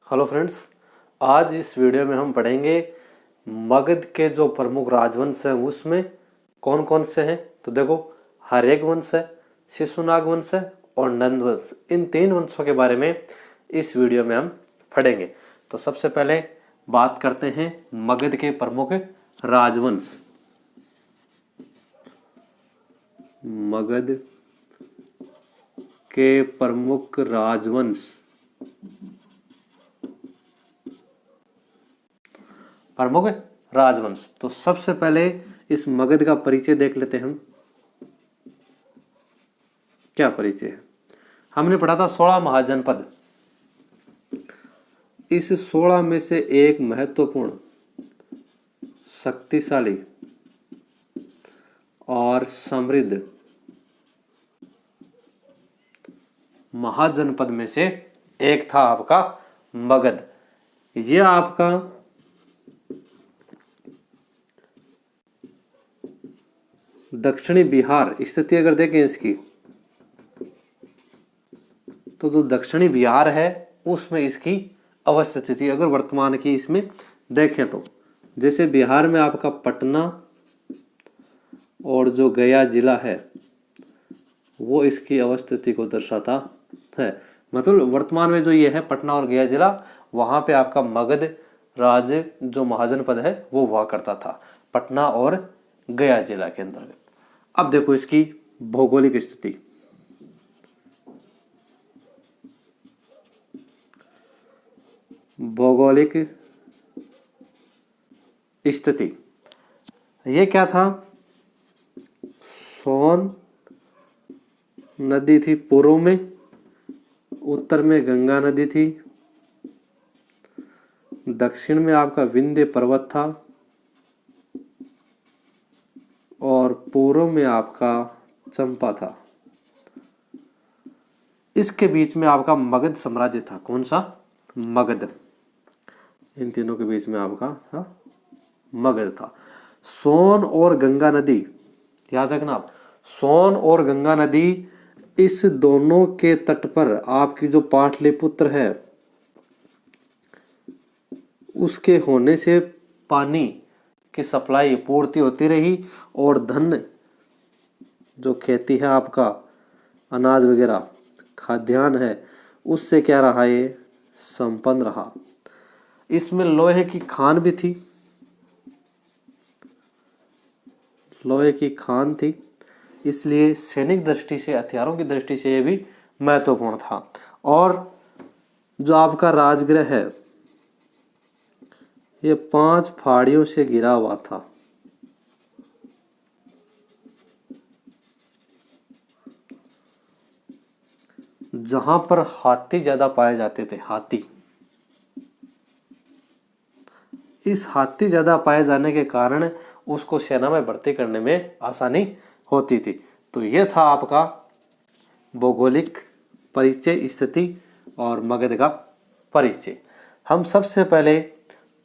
Hello friends, आज इस video में हम पढ़ेंगे मगध के जो प्रमुख राजवंश हैं उसमें कौन कौन से हैं। तो देखो, हर्यक वंश है, शिशुनाग वंश है और नंद वंश। इन तीन वंशों के बारे में इस वीडियो में हम पढ़ेंगे। तो सबसे पहले बात करते हैं मगध के प्रमुख राजवंश। मगध के प्रमुख राजवंश। प्रमुख राजवंश। तो सबसे पहले इस मगध का परिचय देख लेते हैं हम। क्या परिचय है? हमने पढ़ा था 16 महाजनपद। इस 16 में से एक महत्वपूर्ण, शक्तिशाली और समृद्ध महाजनपद में से एक था आपका मगध। यह आपका दक्षिणी बिहार स्थिति अगर देखें इसकी, तो जो दक्षिणी बिहार है उसमें इसकी अवस्थिति थी। अगर वर्तमान की इसमें देखें तो जैसे बिहार में आपका पटना और जो गया जिला है वो इसकी अवस्थिति को दर्शाता है। मतलब वर्तमान में जो ये है पटना और गया जिला, वहां पे आपका मगध राज्य जो महाजनपद है वो हुआ करता था, पटना और गया जिला के अंतर्गत। अब देखो इसकी भौगोलिक स्थिति। भौगोलिक स्थिति ये क्या था? सोन नदी थी पूर्व में, उत्तर में गंगा नदी थी, दक्षिण में आपका विंध्य पर्वत था और पूर्व में आपका चंपा था। इसके बीच में आपका मगध साम्राज्य था। कौन सा? मगध। इन तीनों के बीच में आपका था मगध था। सोन और गंगा नदी, याद रखना आप, सोन और गंगा नदी, इस दोनों के तट पर आपकी जो पाटलिपुत्र है उसके होने से पानी की सप्लाई पूर्ति होती रही और धन जो खेती है आपका, अनाज वगैरह खाद्यान्न है, उससे क्या रहा? ये संपन्न रहा। इसमें लोहे की खान भी थी, लोहे की खान थी, इसलिए सैनिक दृष्टि से, हथियारों की दृष्टि से ये भी महत्वपूर्ण था। और जो आपका राजगृह है ये 5 पहाड़ियों से घिरा हुआ था। जहां पर हाथी ज्यादा पाए जाते थे। हाथी, इस हाथी ज्यादा पाए जाने के कारण उसको सेना में भर्ती करने में आसानी होती थी। तो यह था आपका भौगोलिक परिचय, स्थिति और मगध का परिचय। हम सबसे पहले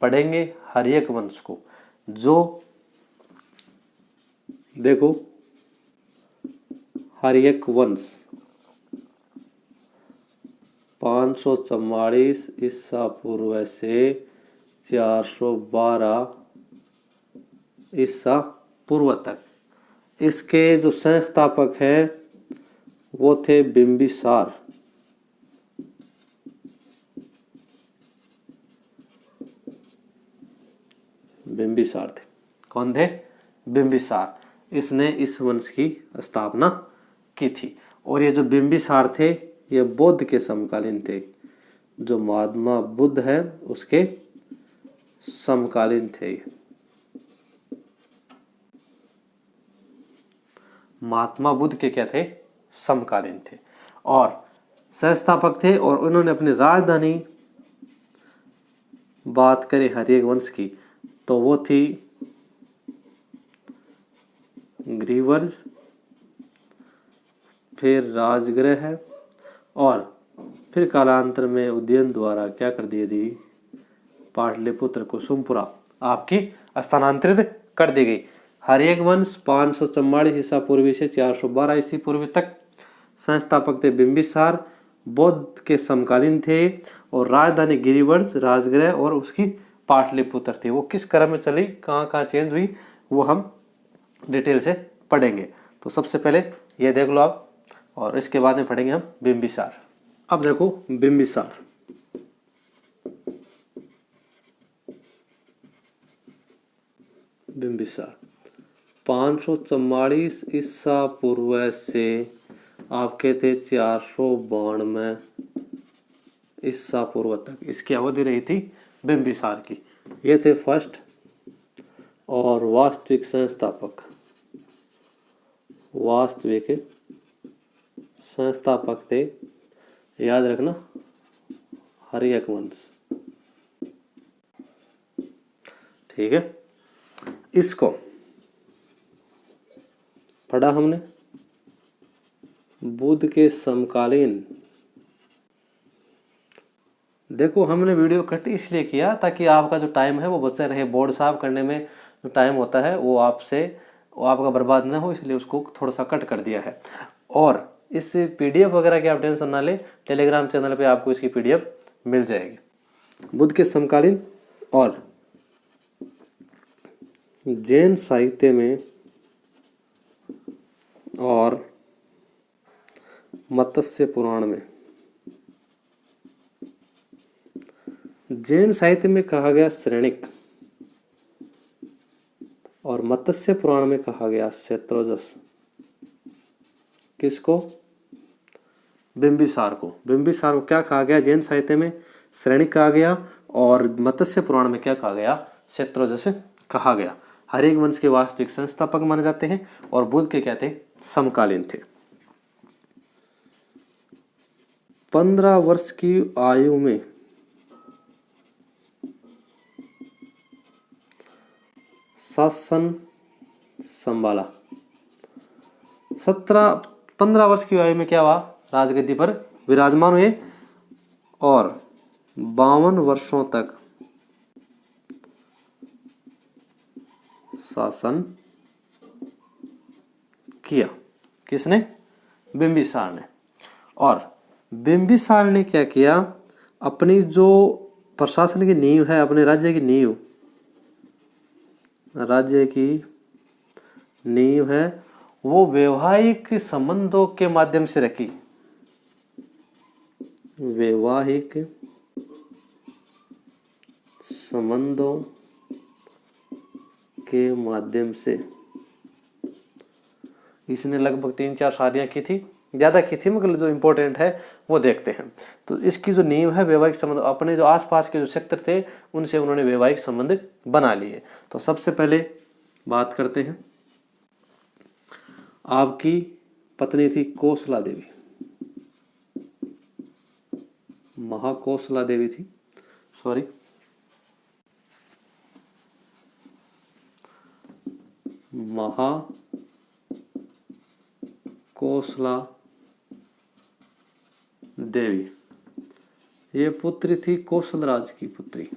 पढ़ेंगे हर्यक वंश को। जो देखो, हर्यक वंश 544 ईसा पूर्व से 412 ईसा पूर्व तक। इसके जो संस्थापक हैं वो थे बिंबिसार। बिंबिसार थे। कौन थे? बिंबिसार। इसने इस वंश की स्थापना की थी। और ये जो बिंबिसार थे ये बौद्ध के समकालीन थे। जो महात्मा बुद्ध है उसके समकालीन थे। महात्मा बुद्ध के क्या थे? समकालीन थे और संस्थापक थे। और उन्होंने अपनी राजधानी, बात करें हर्यक वंश की, तो वो थी ग्रीवर्ज, फिर राजगृह है और फिर कालांतर में उदयन द्वारा क्या कर दिए थी? पाटलिपुत्र कुसुमपुरा आपकी स्थानांतरित कर दी गई। हर्यक वंश 544 ईसा पूर्वी से 412 ईसा पूर्वी तक। संस्थापक थे बिंबिसार बौद्ध के समकालीन थे और राजधानी गिरिवर्ष, राजगृह और उसकी पाटलिपुत्र थी। वो किस क्रम में चली, कहाँ कहाँ चेंज हुई, वो हम डिटेल से पढ़ेंगे। तो सबसे पहले ये देख लो आप, और इसके बाद में पढ़ेंगे हम बिंबिसार। अब देखो बिंबिसार, बिंबिसार 544 ईसा पूर्व से आपके थे 492 ईसा पूर्व तक इसकी अवधि रही थी बिंबिसार की। ये थे फर्स्ट और वास्तविक संस्थापक, वास्तविक संस्थापक थे, याद रखना, हर्यक वंश। ठीक है, इसको पढ़ा हमने। बुद्ध के समकालीन, देखो हमने वीडियो कट इसलिए किया ताकि आपका जो टाइम है वो बचा रहे। बोर्ड साफ करने में जो टाइम होता है वो आपका बर्बाद ना हो, इसलिए उसको थोड़ा सा कट कर दिया है। और इस पीडीएफ वगैरह की आप टेंशन ना ले, टेलीग्राम चैनल पे आपको इसकी पीडीएफ मिल जाएगी। बुद्ध के समकालीन और जैन साहित्य में और मत्स्य पुराण में, जैन साहित्य में कहा गया श्रेणिक और मत्स्य पुराण में कहा गया शत्रुजस। किसको? बिंबिसार को। बिंबिसार को क्या कहा गया? जैन साहित्य में श्रेणिक कहा गया और मत्स्य पुराण में क्या कहा गया? शत्रुजस कहा गया। हर्यक वंश के वास्तविक संस्थापक माने जाते हैं और बुद्ध के क्या थे? समकालीन थे। 15 वर्ष की आयु में शासन संभाला। 15 वर्ष की आयु में क्या हुआ? राजगद्दी पर विराजमान हुए और 52 वर्षों तक शासन किया। किसने? बिंबिसार ने। और बिंबिसार ने क्या किया? अपनी जो प्रशासन की नींव है, अपने राज्य की नींव, राज्य की नींव है, वो वैवाहिक संबंधों के माध्यम से रखी। वैवाहिक संबंधों के माध्यम से इसने लगभग 3-4 शादियां की थी, ज्यादा की थी मगर जो इम्पोर्टेंट है वो देखते हैं। तो इसकी जो नींव है वैवाहिक संबंध, अपने जो आसपास के जो क्षेत्र थे उनसे उन्होंने वैवाहिक संबंध बना लिए। तो सबसे पहले बात करते हैं, आपकी पत्नी थी कोसला देवी, महाकोसला देवी थी, सॉरी, महाकोसला देवी। ये पुत्री थी कौशलराज की पुत्री,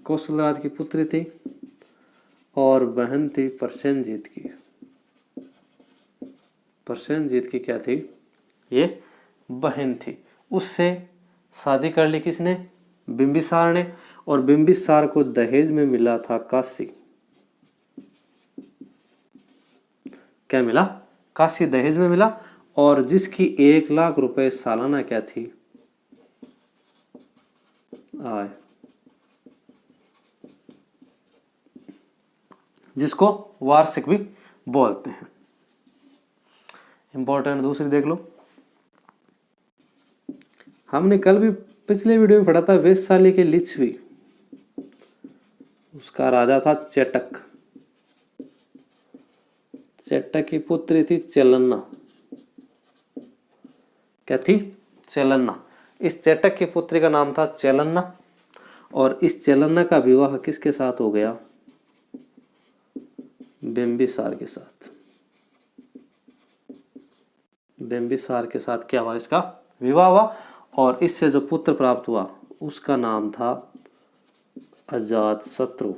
कौशलराज की पुत्री थी और बहन थी प्रसेनजीत की। प्रसेनजीत की क्या थी? ये बहन थी। उससे शादी कर ली किसने? बिंबिसार ने। और बिंबिसार को दहेज में मिला था काशी। क्या मिला? काशी दहेज में मिला, और जिसकी 1 लाख रुपए सालाना क्या थी? आय, जिसको वार्षिक भी बोलते हैं। इंपॉर्टेंट दूसरी देख लो, हमने कल भी पिछले वीडियो में पढ़ा था वैशाली के लिच्छवी, उसका राजा था चेटक। चेटक की पुत्री थी चेलन्ना। क्या थी? चेलन्ना। इस चेटक की पुत्री का नाम था चेलन्ना और इस चेलन्ना का विवाह किसके साथ हो गया? बिंबिसार के साथ। बिंबिसार के साथ क्या हुआ? इसका विवाह हुआ और इससे जो पुत्र प्राप्त हुआ उसका नाम था अजातशत्रु।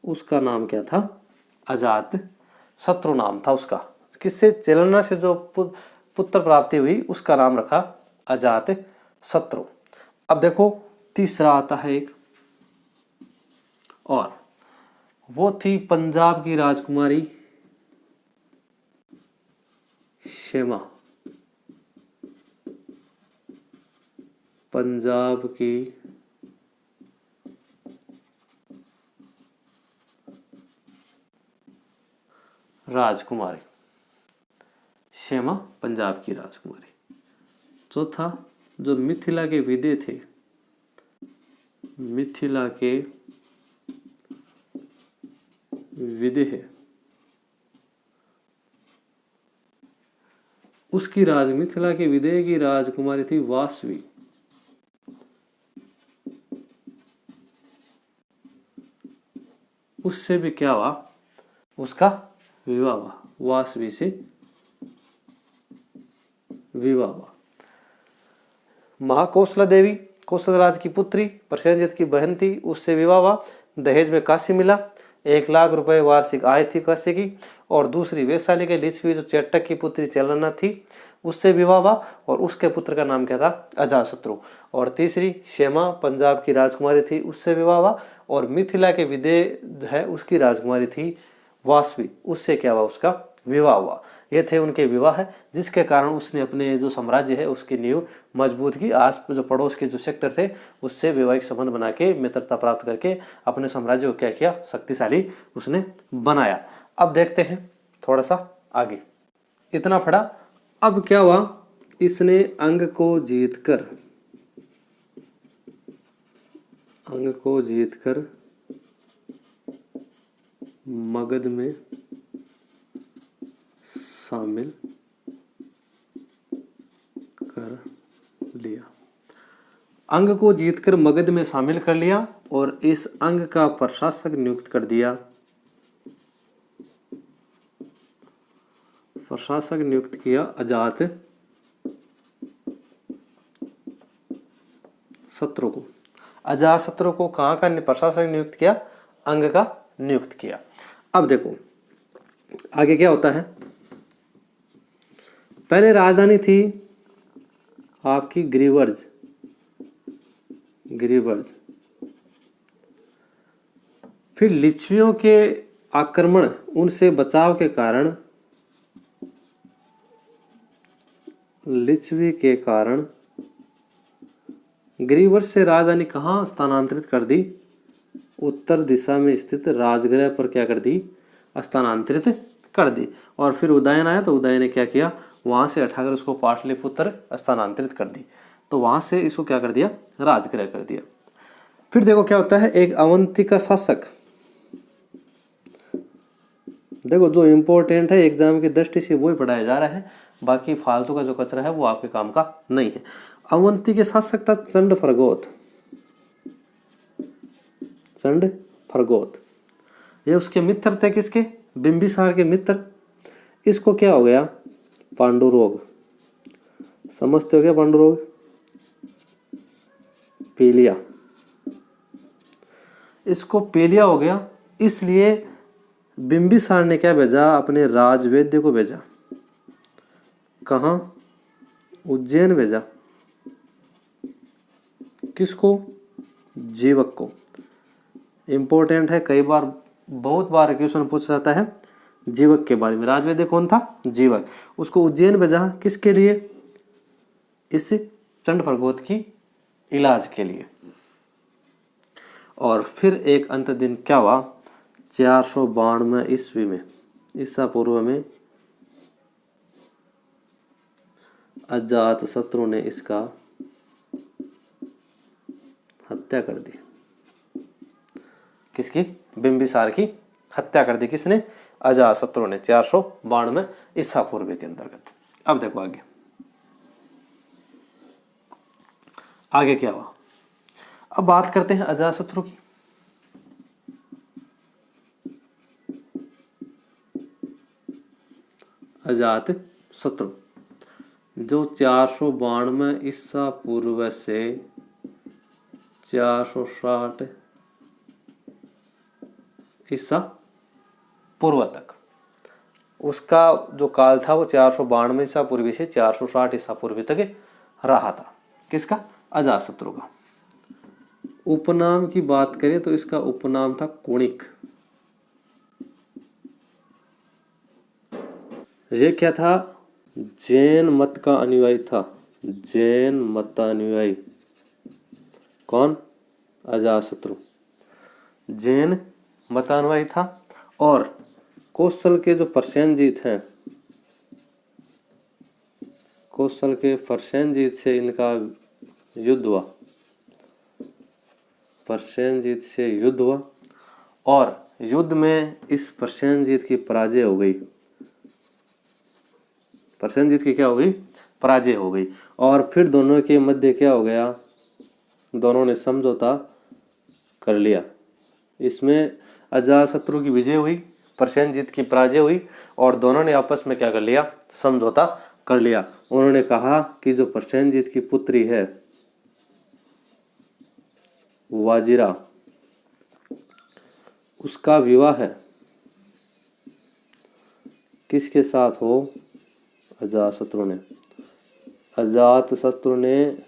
उसका नाम क्या था? अजातशत्रु नाम था उसका। किससे, चेलना से जो पुत्र प्राप्ति हुई उसका नाम रखा अजात शत्रु। अब देखो तीसरा आता है एक और, वो थी पंजाब की राजकुमारी क्षेमा। पंजाब की राजकुमारी क्षेमा, पंजाब की राजकुमारी। चौथा जो मिथिला के विदे थे, मिथिला के विदेह, उसकी मिथिला के विदेह की राजकुमारी थी वासवी। उससे भी क्या हुआ, उसका विवाह हुआ, वासवी से विवाह हुआ। महाकौशला देवी, कौशल राज की पुत्री, प्रसेनजित की बहन थी, उससे विवाह हुआ। दहेज में काशी मिला, 1 लाख रुपए वार्षिक आय थी काशी की। और दूसरी वैशाली के लिच्छवी जो चेटक की पुत्री चेलना थी, उससे विवाह हुआ और उसके पुत्र का नाम क्या था, अजातशत्रु। और तीसरी क्षेमा पंजाब की राजकुमारी थी, उससे विवाह हुआ। और मिथिला के विदेह है उसकी राजकुमारी थी वासवी, उससे क्या हुआ, उसका विवाह हुआ। ये थे उनके विवाह है, जिसके कारण उसने अपने जो साम्राज्य है उसकी नींव मजबूत की। आस जो पड़ोस के जो सेक्टर थे उससे वैवाहिक संबंध बना के मित्रता प्राप्त करके अपने साम्राज्य को क्या किया, शक्तिशाली उसने बनाया। अब देखते हैं थोड़ा सा आगे, इतना पढ़ा। अब क्या हुआ, इसने अंग को जीतकर मगध में शामिल कर लिया। अंग को जीतकर मगध में शामिल कर लिया और इस अंग का प्रशासक नियुक्त कर दिया। प्रशासक नियुक्त किया अजात शत्रु को। अजात शत्रु को कहाँ का प्रशासक नियुक्त किया, अंग का नियुक्त किया। अब देखो आगे क्या होता है। पहले राजधानी थी आपकी गिरिवर्ज, फिर लिच्छवियों के आक्रमण, उनसे बचाव के कारण, लिच्छवी के कारण गिरिवर्ज से राजधानी कहाँ स्थानांतरित कर दी, उत्तर दिशा में स्थित राजगृह पर क्या कर दी, स्थानांतरित कर दी। और फिर उदयन आया तो उदयन ने क्या किया, वहां से उठाकर उसको पाटलिपुत्र स्थानांतरित कर दी। तो वहां से इसको क्या कर दिया, राजगृह कर दिया। फिर देखो क्या होता है, एक अवंती का शासक। देखो जो इम्पोर्टेंट है एग्जाम की दृष्टि से वो ही पढ़ाया जा रहा है, बाकी फालतू का जो कचरा है वो आपके काम का नहीं है। अवंती के शासक था चंड फरगोत। ये उसके मित्र थे, किसके, बिंबिसार के मित्र। इसको क्या हो गया, पांडु रोग, समझते हो क्या, पांडु रोग, पीलिया। इसको पीलिया हो गया, इसलिए बिंबिसार ने क्या भेजा, अपने राजवैद्य को भेजा। कहाँ, उज्जैन भेजा। किसको, जीवक को। इंपॉर्टेंट है, कई बार बहुत बार क्वेश्चन पूछा जाता है जीवक के बारे में। राजवैद्य कौन था, जीवक। उसको उज्जैन भेजा, किसके लिए, इस चंड फरगोत की इलाज के लिए। और फिर एक अंत दिन क्या हुआ, 492 ईस्वी में, ईसा पूर्व में, अजात शत्रु ने इसका हत्या कर दी। किसकी, बिंबिसार की हत्या कर दी। किसने, अजात शत्रु ने, 492 ईसा पूर्व के अंतर्गत। अब देखो आगे क्या हुआ। अब बात करते हैं अजात शत्रु की। अजात शत्रु जो 492 ईसा पूर्व से 460 ईसा पूर्व तक उसका जो काल था वो 492 ईसा पूर्वी से 460 ईसा पूर्वी तक रहा था। किसका? अजातशत्रु का। उपनाम की बात करें तो इसका उपनाम था कुणिक। ये क्या था? जैन मत का अनुयायी था। जैन मत का अनुयायी कौन? अजातशत्रु जैन मतानुयायी था। और कौशल के जो प्रसेनजीत हैं, कौशल के प्रसेनजीत से इनका युद्ध हुआ। प्रसेनजीत से युद्ध हुआ और युद्ध में इस प्रसेनजीत की पराजय हो गई। प्रसेनजीत की क्या हो गई? पराजय हो गई। और फिर दोनों के मध्य क्या हो गया? दोनों ने समझौता कर लिया। इसमें अजातशत्रु की विजय हुई, प्रसेनजीत की पराजय हुई और दोनों ने आपस में क्या कर लिया? समझौता कर लिया। उन्होंने कहा कि जो प्रसेनजीत की पुत्री है वाजिरा, उसका विवाह है किसके साथ हो? अजातशत्रु ने। अजातशत्रु ने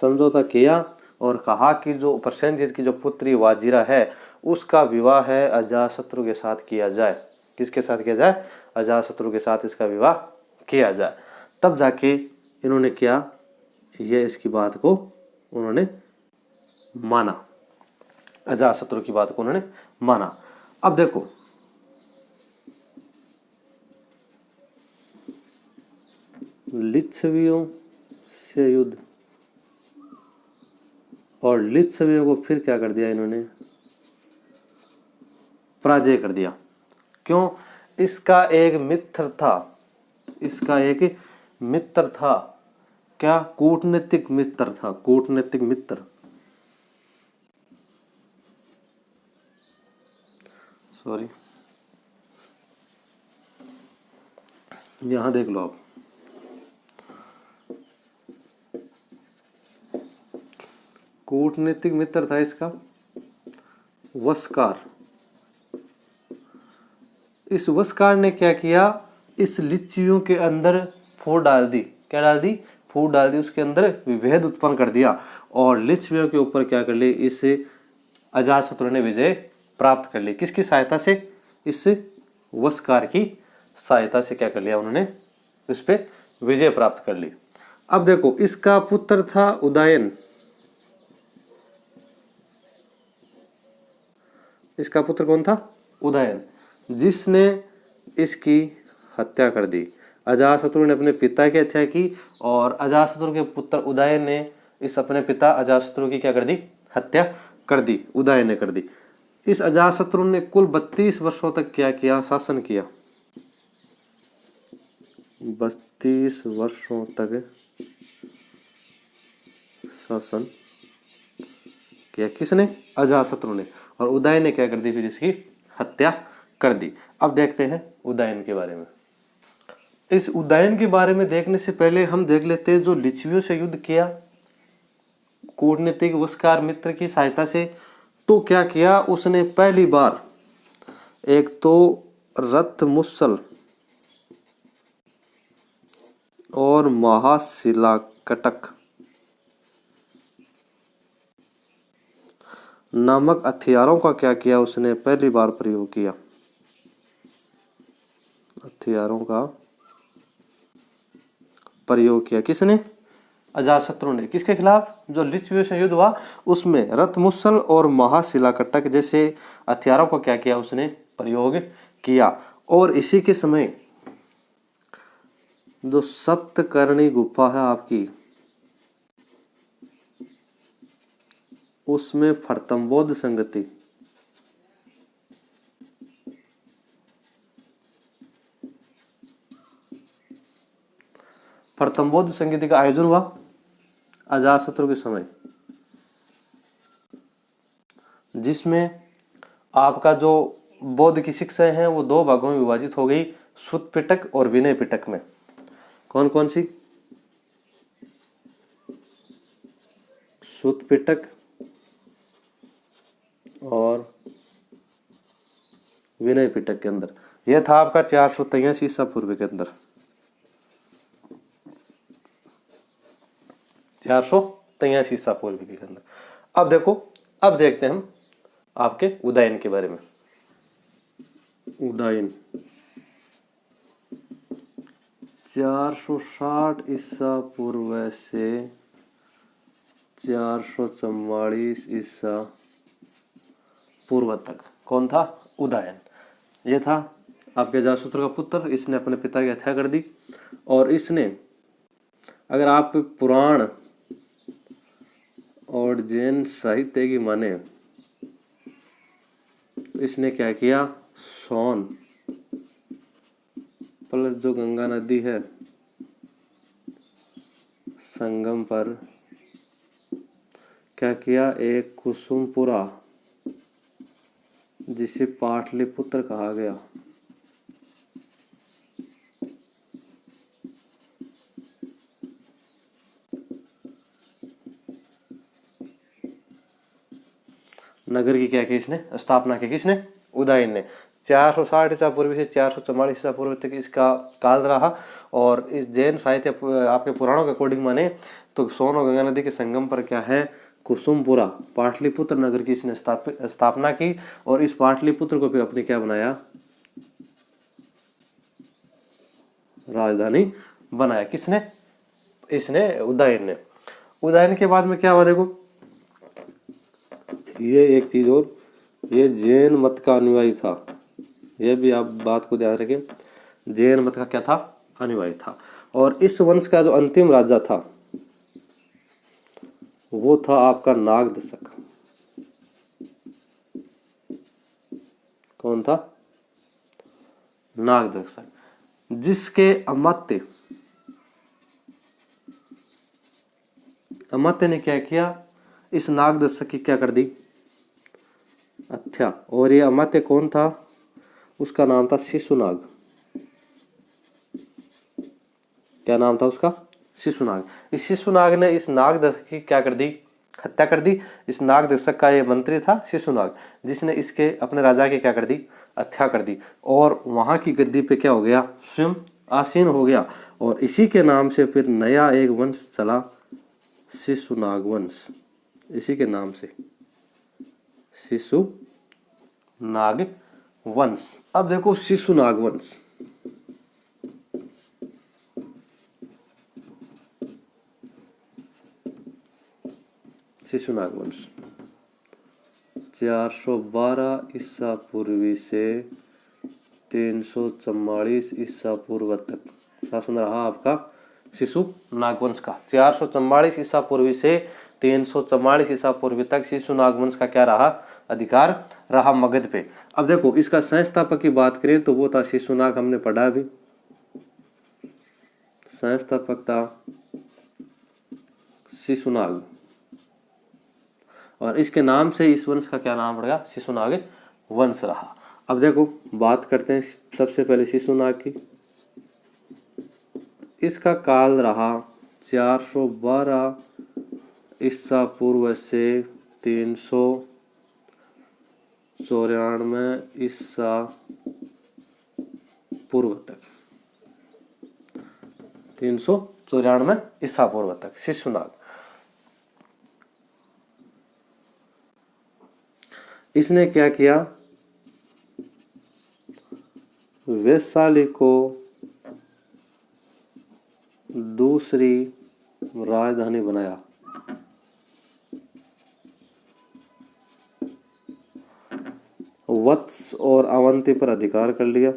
समझौता किया और कहा कि जो प्रसेनजीत की जो पुत्री वाजिरा है उसका विवाह है अजातशत्रु के साथ किया जाए। किसके साथ किया जाए? अजातशत्रु के साथ इसका विवाह किया जाए। तब जाके इन्होंने क्या? ये इसकी बात को उन्होंने माना। अजातशत्रु की बात को उन्होंने माना। अब देखो, लिच्छवियों से युद्ध और लिच्छवियों को फिर क्या कर दिया इन्होंने? पराजय कर दिया। क्यों? इसका एक मित्र था। इसका एक मित्र था। क्या? कूटनीतिक मित्र था। कूटनीतिक मित्र। सॉरी, यहां देख लो आप। कूटनीतिक मित्र था इसका वस्कार। इस वस्कार ने क्या किया? इस लिच्छवियों के अंदर फूट डाल दी। क्या डाल दी? फूट डाल दी। उसके अंदर विभेद उत्पन्न कर दिया और लिच्छवियों के ऊपर क्या कर ली? इस अजातशत्रु ने विजय प्राप्त कर ली। किसकी सहायता से? इस वस्कार की सहायता से क्या कर लिया उन्होंने? इस पे विजय प्राप्त कर ली। अब देखो, इसका पुत्र था उदयन। इसका पुत्र कौन था? उदयन, जिसने इसकी हत्या कर दी। अजातशत्रु ने अपने पिता की हत्या की और अजातशत्रु के पुत्र उदयन ने इस अपने पिता अजातशत्रु की क्या कर दी? हत्या कर दी। उदयन ने कर दी। इस अजातशत्रु ने कुल 32 वर्षों तक क्या किया? शासन किया। 32 वर्षों तक शासन किया। किसने? अजातशत्रु ने। और उदयन ने क्या कर दी? फिर इसकी हत्या कर दी। अब देखते हैं उदयन के बारे में। इस उदयन के बारे में देखने से पहले हम देख लेते हैं जो लिच्छवियों से युद्ध किया कूटनीतिक वस्कार मित्र की सहायता से। तो क्या किया उसने? पहली बार एक तो रथ मुसल और महाशिलाकटक नामक हथियारों का क्या किया? उसने पहली बार प्रयोग किया। हथियारों का प्रयोग किया। किसने? अजातशत्रु ने। किसके खिलाफ? जो लिच्छवियों से युद्ध हुआ उसमें रथमुसल और महाशिलाकटक जैसे हथियारों को क्या किया? उसने प्रयोग किया। और इसी के समय जो सप्तकर्णी गुफा है आपकी, उसमें फर्तंबोध संगति फर्तंबोध संगति का आयोजन हुआ अजातशत्रु के समय, जिसमें आपका जो बौद्ध की शिक्षाएं हैं वो दो भागों में विभाजित हो गई, सुत्त पिटक और विनय पिटक में। कौन कौन सी? सुत्त पिटक और विनय पिटक के अंदर यह था आपका 483 ईसा पूर्व के अंदर, 483 ईसा पूर्व के अंदर। अब देखो, अब देखते हैं हम आपके उदयन के बारे में। उदयन 460 ईसा पूर्व से 444 ईसा पूर्व तक कौन था? उदयन। ये था आपके अजातशत्रु का पुत्र। इसने अपने पिता की हत्या कर दी और इसने, अगर आप पुराण और जैन साहित्य की माने, इसने क्या किया, सोन प्लस जो गंगा नदी है संगम पर क्या किया, एक कुसुमपुरा जिसे पाटलिपुत्र कहा गया, नगर की क्या की इसने स्थापना की। किसने? उदयन ने। 460 ईसा पूर्व से 444 ईसा पूर्व तक इसका काल रहा। और इस जैन साहित्य आपके पुराणों के अकॉर्डिंग माने तो सोन और गंगा नदी के संगम पर क्या है, कुसुमपुरा पाटलिपुत्र नगर की इसने स्थापना की। और इस पाटलिपुत्र को फिर अपने क्या बनाया, राजधानी बनाया। किसने? इसने, उदयन ने। उदयन के बाद में क्या हुआ, देखो ये एक चीज और, ये जैन मत का अनुयायी था। ये भी आप बात को ध्यान रखें, जैन मत का क्या था, अनुयायी था। और इस वंश का जो अंतिम राजा था वो था आपका नागदशक। कौन था? नागदशक, जिसके अमात्य ने क्या किया, इस नागदशक की क्या कर दी, हत्या। और ये अमात्य कौन था? उसका नाम था शिशुनाग। क्या नाम था उसका? शिशुनाग। इस शिशुनाग ने इस नागदशक की क्या कर दी, हत्या कर दी। इस नागदशक का ये मंत्री था शिशुनाग, जिसने इसके अपने राजा की क्या कर दी, हत्या कर दी। और वहां की गद्दी पे क्या हो गया, स्वयं आसीन हो गया। और इसी के नाम से फिर नया एक वंश चला, शिशुनाग वंश। इसी के नाम से शिशुनाग वंश। अब देखो शिशुनाग वंश, शिशुनाग वंश 412 ईसा पूर्वी से 344 ईसा पूर्व तक शासन रहा आपका शिशुनाग वंश का। 444 ईसा पूर्वी से 344 ईसा पूर्वी तक शिशुनाग वंश का क्या रहा, अधिकार रहा मगध पे। अब देखो इसका संस्थापक की बात करें तो वो था शिशुनाग, हमने पढ़ा अभी। संस्थापक था शिशुनाग और इसके नाम से इस वंश का क्या नाम पड़ेगा, शिशुनाग वंश रहा। अब देखो बात करते हैं सबसे पहले शिशुनाग की। इसका काल रहा 412 ईसा पूर्व से 394 ईसा पूर्व तक, 394 ईसा पूर्व तक शिशुनाग। इसने क्या किया, वैशाली को दूसरी राजधानी बनाया। वत्स और अवंती पर अधिकार कर लिया।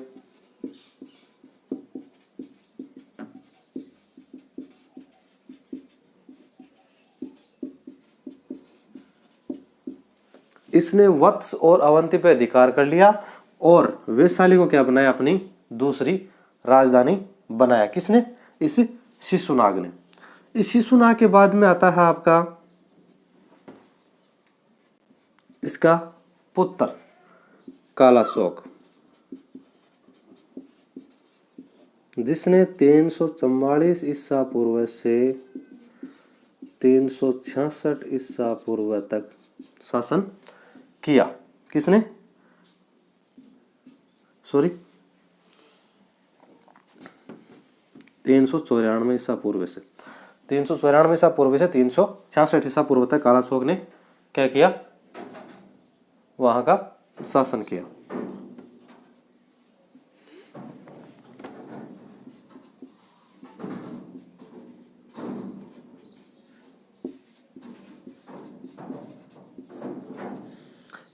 इसने वत्स और अवंती पर अधिकार कर लिया और वैशाली को क्या बनाया, अपनी दूसरी राजधानी बनाया। किसने? इस शिशुनाग ने। इस शिशुनाग के बाद में आता है आपका इसका पुत्र कालाशोक, जिसने 344 ईसा पूर्व से 366 ईसा पूर्व तक शासन किया। किसने? 394 ईसा पूर्व से 394 ईसा पूर्व से 366 ईसा पूर्व तक कालाशोक ने क्या किया, वहां का शासन किया।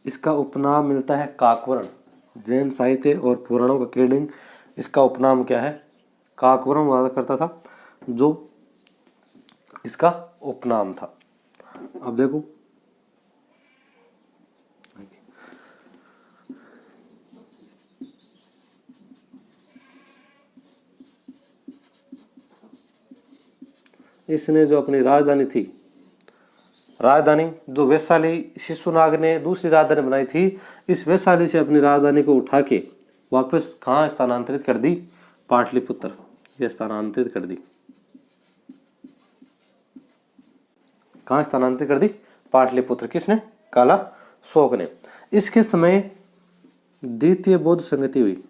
इसका उपनाम मिलता है काकवर्ण। जैन साहित्य और पुराणों का अकॉर्डिंग इसका उपनाम क्या है, काकवर्ण हुआ करता था, जो इसका उपनाम था। अब देखो इसने जो अपनी राजधानी थी, राजधानी जो वैशाली शिशुनाग ने दूसरी राजधानी बनाई थी, इस वैशाली से अपनी राजधानी को उठा के वापस कहाँ स्थानांतरित कर दी, पाटलिपुत्र। ये स्थानांतरित कर दी, कहाँ स्थानांतरित कर दी, पाटलिपुत्र। किसने, कालाशोक ने। इसके समय द्वितीय बौद्ध संगति हुई।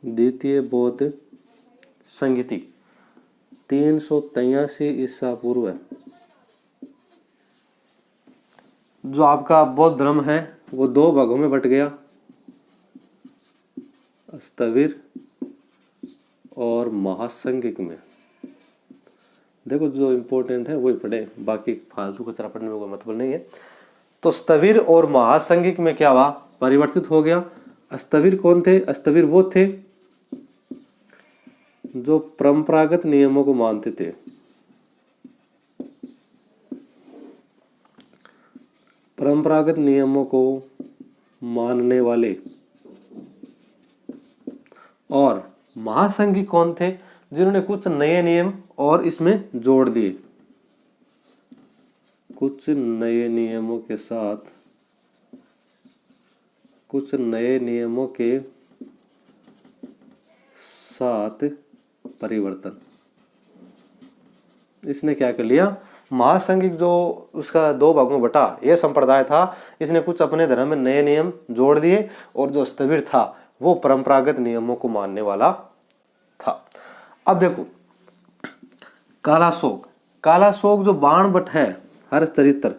द्वितीय बौद्ध संगति 383 ईसा पूर्व है। जो आपका बौद्ध धर्म है वो दो भागों में बट गया, स्थविर और महासंघिक में। देखो जो इम्पोर्टेंट है वही पढ़े, बाकी फालतू कचरा पढ़ने में कोई मतलब नहीं है। तो स्थविर और महासंघिक में क्या हुआ, परिवर्तित हो गया। स्थविर कौन थे, स्थविर वो थे जो परंपरागत नियमों को मानते थे। परंपरागत नियमों को मानने वाले। और महासंघी कौन थे, जिन्होंने कुछ नए नियम और इसमें जोड़ दिए। कुछ नए नियमों के साथ, कुछ नए नियमों के साथ परिवर्तन। इसने क्या कर लिया, महासंघिक जो उसका दो भागों में बटा यह संप्रदाय था, इसने कुछ अपने धर्म में नए नियम जोड़ दिए, और जो स्थविर था वो परंपरागत नियमों को मानने वाला था। अब देखो कालाशोक, कालाशोक जो बाणभट्ट है, हर्षचरित्र,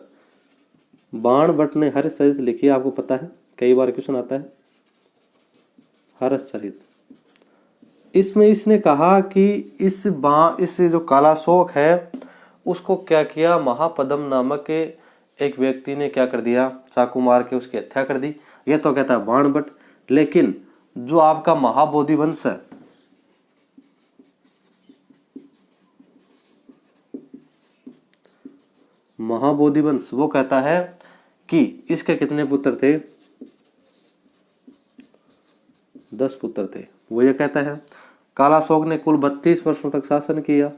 बाणभट्ट ने हर्षचरित्र लिखी है, आपको पता है, कई बार क्वेश्चन आता है हर्षचरित्र। इसमें इसने कहा कि इस जो कालाशोक है उसको क्या किया, महापद्म नामक एक व्यक्ति ने क्या कर दिया, चाकू मार के उसकी हत्या कर दी। यह तो कहता है बाणभट्ट, लेकिन जो आपका महाबोधि वंश है, महाबोधि वंश वो कहता है कि इसके कितने पुत्र थे, 10 पुत्र थे। वो ये कहता है कालाशोक ने कुल 32 वर्षों तक शासन किया।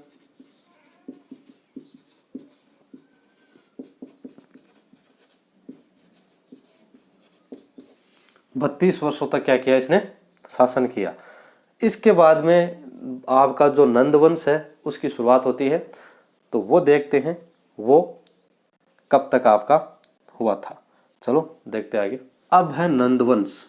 बत्तीस वर्षों तक क्या किया इसने, शासन किया। इसके बाद में आपका जो नंद वंश है उसकी शुरुआत होती है, तो वो देखते हैं वो कब तक आपका हुआ था। चलो देखते आगे। अब है नंद वंश।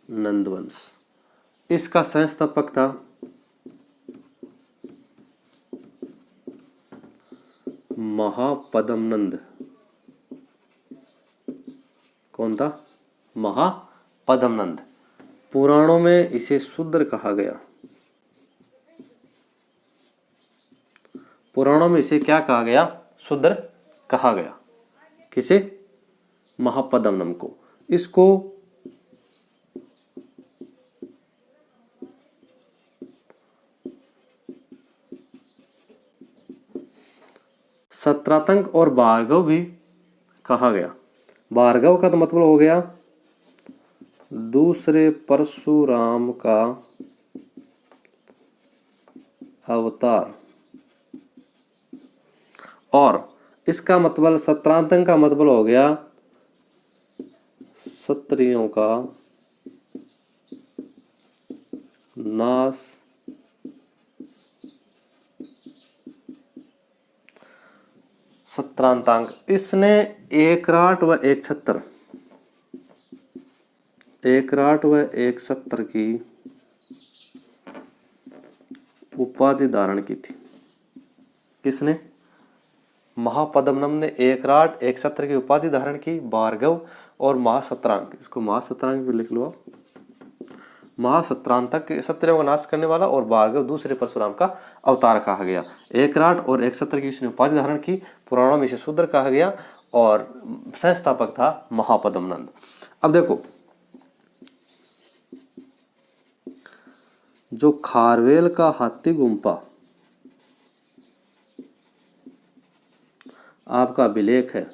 नंद वंश, इसका संस्थापक था महापद्म नंद। कौन था, महापद्म नंद। पुराणों में इसे शूद्र कहा गया। पुराणों में इसे क्या कहा गया, शूद्र कहा गया। किसे, महापद्म नंद को। इसको सत्रातंक और भार्गव भी कहा गया। भार्गव का तो मतलब हो गया दूसरे परशुराम का अवतार, और इसका मतलब सत्रातंक का मतलब हो गया क्षत्रियों का नाश। सत्रांतांक। इसने एकराट व एकछत्र, एकराट व एकछत्र की उपाधि धारण की थी। किसने? महापद्मनम ने एकराट एकछत्र की उपाधि धारण की। भार्गव और महासत्रांक, इसको महासत्रांक भी लिख लो आप। महासत्रांतक क्षत्रियों का नाश करने वाला और भार्गव दूसरे परशुराम का अवतार कहा गया। एकराट और एकछत्र की इसने उपाधि धारण की। पुराणों में इसे शूद्र कहा गया और संस्थापक था महापद्मनंद। अब देखो, जो खारवेल का हाथी गुम्फा आपका अभिलेख है,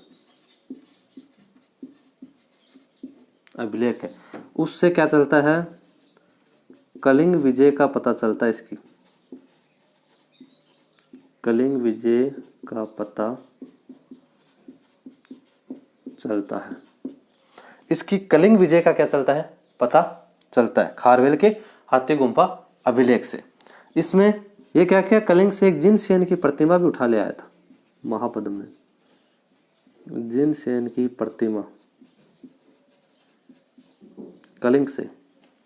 अभिलेख है, उससे क्या चलता है? कलिंग विजय का पता चलता है। इसकी कलिंग विजय का पता चलता है। इसकी कलिंग विजय का क्या चलता है? पता चलता है खारवेल के हाथी गुम्फा अभिलेख से। इसमें ये क्या किया? कलिंग से एक जिनसेन की प्रतिमा भी उठा ले आया था महापद्म ने। जिनसेन की प्रतिमा कलिंग से।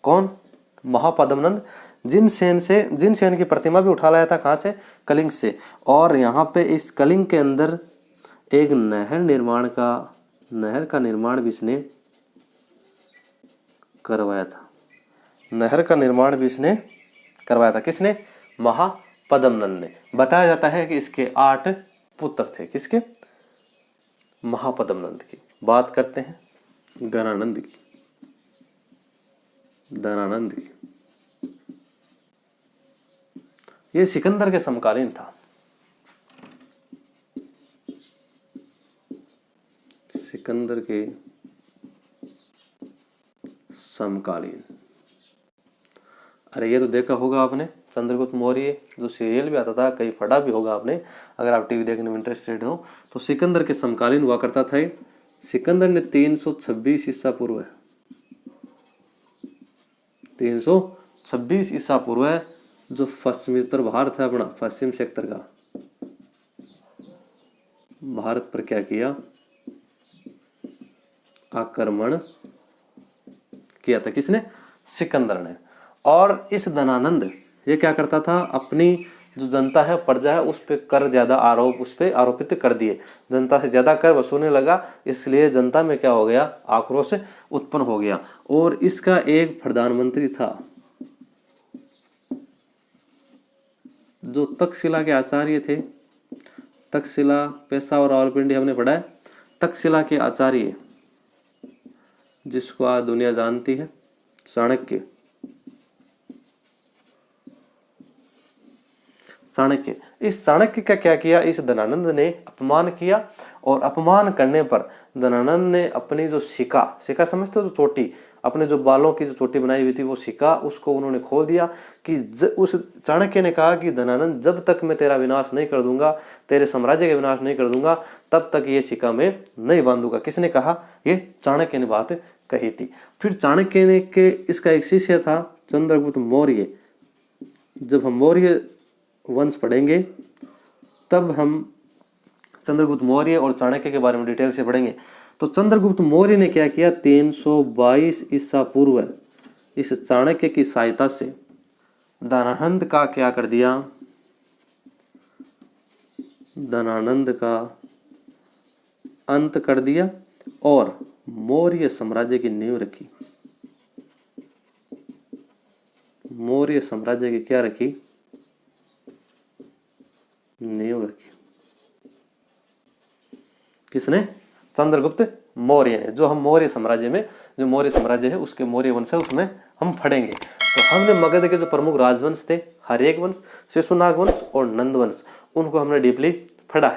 कौन? महापद्मनंद जिनसेन की प्रतिमा भी उठा लाया था। कहाँ से? कलिंग से। और यहाँ पे इस कलिंग के अंदर एक नहर का निर्माण भी इसने करवाया था। नहर का निर्माण भी इसने करवाया था। किसने? महापद्मनंद ने। बताया जाता है कि इसके 8 पुत्र थे। किसके? महापद्मनंद की। बात करते हैं गणानंद की। धनानंद की, ये सिकंदर के समकालीन था। सिकंदर के समकालीन। अरे ये तो देखा होगा आपने, चंद्रगुप्त मौर्य, जो सीरियल भी आता था, कहीं पढ़ा भी होगा आपने, अगर आप टीवी देखने में इंटरेस्टेड हो तो। सिकंदर के समकालीन हुआ करता था। सिकंदर ने 326 ईसा पूर्व, 326 ईसा पूर्व जो पश्चिमी उत्तर भारत है अपना, पश्चिम सेक्टर का, भारत पर क्या किया? आक्रमण किया था। किसने? सिकंदर ने। और इस धनानंद ये क्या करता था? अपनी जो जनता है, प्रजा है, उस पे कर ज्यादा उस पे आरोपित कर दिए। जनता से ज्यादा कर वसूलने लगा, इसलिए जनता में क्या हो गया? आक्रोश उत्पन्न हो गया। और इसका एक प्रधानमंत्री था जो तक्षशिला के आचार्य थे। तक्षशिला, पेशावर, रावलपिंडी हमने पढ़ा है। तक्षशिला के आचार्य जिसको आज दुनिया जानती है, चाणक्य। चाणक्य, इस चाणक्य का क्या किया? इस धनानंद ने अपमान किया। और अपमान करने पर धनानंद ने अपनी जो शिका समझते हो, जो चोटी, अपने जो बालों की जो चोटी बनाई हुई थी वो शिका, उसको उन्होंने खोल दिया। कि उस चाणक्य ने कहा कि धनानंद, जब तक मैं तेरा विनाश नहीं कर दूंगा, तेरे साम्राज्य का विनाश नहीं कर दूंगा, तब तक ये शिका मैं नहीं बांधूंगा। किसने कहा? ये चाणक्य ने बात कही थी। फिर चाणक्य ने के इसका एक शिष्य था चंद्रगुप्त मौर्य। जब हम मौर्य वंश पढ़ेंगे तब हम चंद्रगुप्त मौर्य और चाणक्य के बारे में डिटेल से पढ़ेंगे। तो चंद्रगुप्त मौर्य ने क्या किया? 322 ईसा पूर्व इस चाणक्य की सहायता से धनानंद का क्या कर दिया? धनानंद का अंत कर दिया और मौर्य साम्राज्य की नींव रखी। मौर्य साम्राज्य की क्या रखी? नींव रखी। किसने? चंद्रगुप्त मौर्य ने। जो हम मौर्य साम्राज्य में, जो मौर्य साम्राज्य है उसके मौर्य वंश है, उसमें हम पढ़ेंगे। तो हमने मगध के जो प्रमुख राजवंश थे, हर्यक वंश, शिशुनाग वंश और नंद वंश, उनको हमने डीपली पढ़ा है।